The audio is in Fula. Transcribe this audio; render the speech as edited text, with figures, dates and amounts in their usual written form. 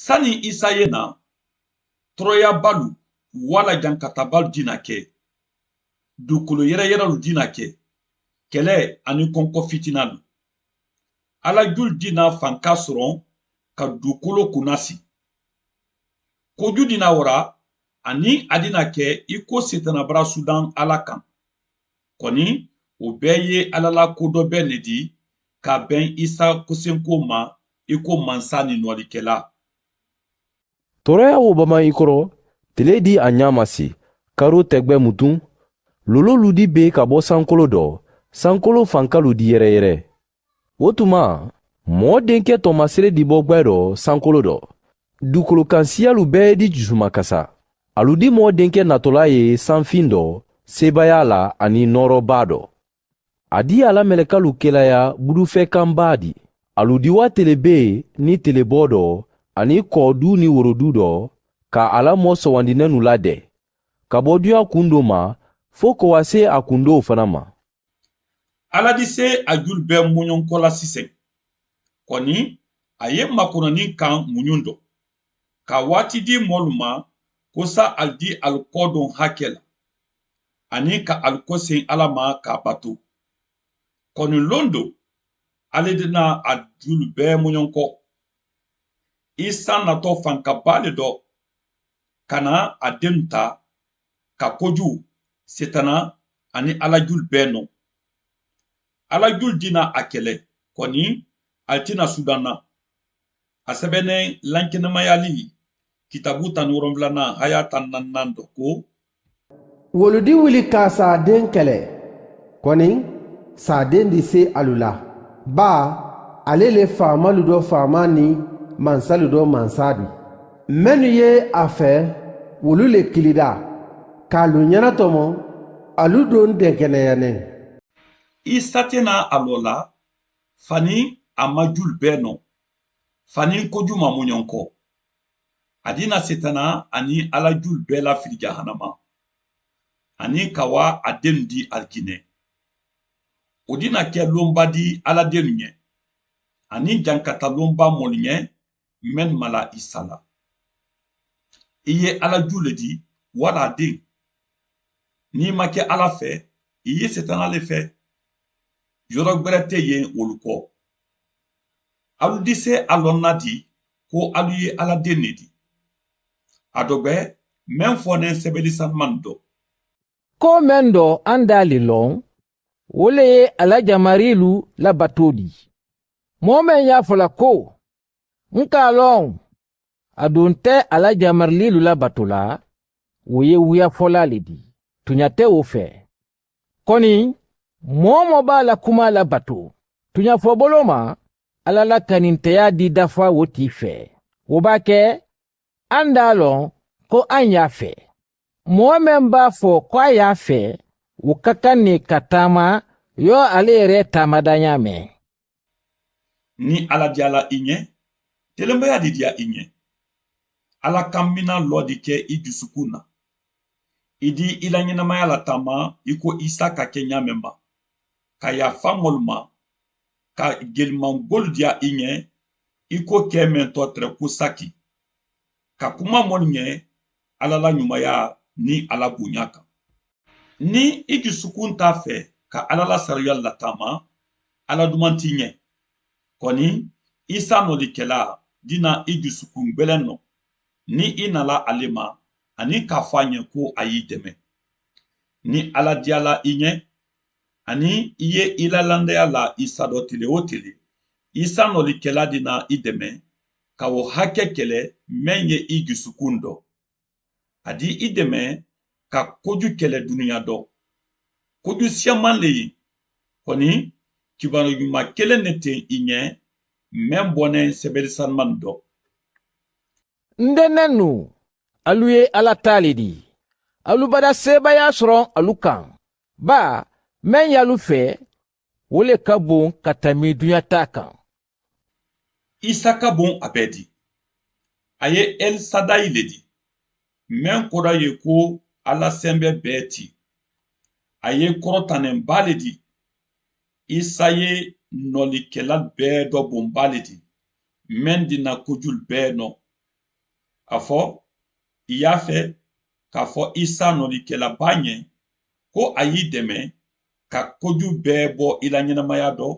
Sani Isa ye na tɔɔrɔya balu wala jankatabalu dina kɛ dugukolo yɛrɛyɛrɛlu dina kɛ kɛlɛ ani kɔnkɔ fitinalu ala jul dina fanka sɔrɔ ka dugukolo kunnasi koju dina wara ani adina kɛ iko setanabara sudan ala kan kɔni o bɛɛ ye alala kodɔ bɛ ne di ka bɛn Isa kosenko ma iko mansa ni nɔlikɛla. Tɔɔrɔya wo bama i kɔrɔ tile di a ɲa ma se karo tɛgbɛ mutun lololu di be ka bɔ sankolo dɔ sankolo fankalu di yɛrɛyɛrɛ o tuma mɔɔ denkɛ tɔmasere di bɔ gwɛ dɔ sankolo dɔ dugukolokansiyalu bɛɛ di jusumakasa alu di mɔɔ denkɛ natɔla ye sanfin dɔ sebaya la ani nɔrɔba dɔ a di ala mɛlɛkalu kelaya budufɛkanba di alu di wa telebe ni telebɔ dɔ ani kɔɔdu ni worodu dɔ ka ala mɔ sɔwandinɛnu ladɛ ka bɔ duya kundo ma fo ko wa se a kundow fana ma. Ala di se a jul bɛɛ muɲɔnkɔla sisɛn kɔni a ye makonɔni kan muɲun dɔ ka waati di mɔlu ma ko sa ali di alikɔ dɔn hakɛ la ani ka alikɔ sen ala ma k'a bato kɔni londo ale dina a jul bɛɛ muɲɔnkɔ Isa natɔ fankaba le dɔ kana a denu ta ka koju setana ani ala jul bɛɛ nɔ ala jul dina a kɛlɛ kɔni ali tina sudanna a sɛbɛnnen lankɛnɛmayali kitabu 17 haya 14 dɔ ko wolodi wuli ka saaden kɛlɛ kɔni saaden di se alu la ba ale le faamalu dɔ faama ni mansalu dɔ mansa di minnu ye a fɛ wolu le kilida k'alu ɲɛnatɔmɔ alu don dɛnkɛnɛyanen Isa tena a lɔ la fani a ma jul bɛɛ nɔ fani koju ma muɲɔnkɔ a dina setana ani ala jul bɛɛ la fili jahanama ani kawa a denu di alijinɛ o dina kɛ lonba di ala denu ɲɛ ani jankata lonba mɔli ɲɛ mɛn mala Isa la i ye ala jul le di wala a den n'i ma kɛ ala fɛ i ye setana le fɛ yɔrɔ gwɛrɛ tɛ yen olu kɔ alu di se a lɔnna di ko alu ye ala den ne di a dɔgbɛ mɛn fɔnen sɛbɛli sanumani dɔ ko mɛn dɔ an dali lɔn wo le ye ala jamarilu labato di mɔɔ mɛn y'a fɔla ko n k'a lɔn a don tɛ ala jamarililu labato la wo ye wuyafɔla le di tuɲa tɛ wo fɛ kɔni mɔɔ mɔ b'a la kuma labato tuɲafɔbolo ma ala la kanintɛya di dafa wo t'i fɛ wo b'a kɛ an d'a lɔn ko an y'a fɛ mɔɔ mɛn b'a fɔ ko a y'a fɛ wo ka kan ne ka taama yɔ ale yɛrɛ taamadanya mɛn ni ala diyala i ɲɛ telenbaya di diya i ɲɛ ala kan mina lɔ di kɛ i dusukun na i di i la ɲɛnamaya la taama i ko Isa ka kɛ ɲamɛn ma ka yafa mɔlu ma ka gelimangolu diya i ɲɛ i ko kɛ mɛntɔ tɛrɛ ko saki ka kuma mɔlu ɲɛ ala la ɲumaya ni ala bonya kan ni i dusukun t'a fɛ ka ala la sariya lataama ala duman t'i ɲɛ kɔni Isa nɔlikɛla dina i dusukun gwɛlɛn nɔ ni i nala ale ma ani k'a fɔ a ɲɛ ko a y'i dɛmɛ ni ala diyala i ɲɛ ani i ye i la landaya la Isa dɔ tile o tile Isa nɔlikɛla dina i dɛmɛ ka o hakɛ kɛlɛ mɛn ye i dusukun dɔ a di i dɛmɛ ka koju kɛlɛ duniya dɔ koju siyaman le ye kɔni kibaru ɲuman kelen ne tɛ i ɲɛ mɛn bɔnɛ sɛbɛli sanumani dɔ n dennɛnu alu ye ala ta le di alu bada sebaya sɔrɔ alu kan ba mɛn y'alu fɛ wo le ka bon ka tɛmɛ duɲa ta kan Isa ka bon a bɛɛ di a ye El Sadayi le di mɛn kɔrɔ ye ko ala sɛnbɛ bɛɛ ti a ye kɔrɔtanɛnba le di Isa ye nɔlikɛla bɛɛ dɔ bonba le di mɛn dina kojulu bɛɛ nɔ a fɔ i y'a fɛ k'a fɔ Isa nɔlikɛlaba ɲɛ ko a y'i dɛmɛ ka koju bɛɛ bɔ i la ɲɛnamaya dɔ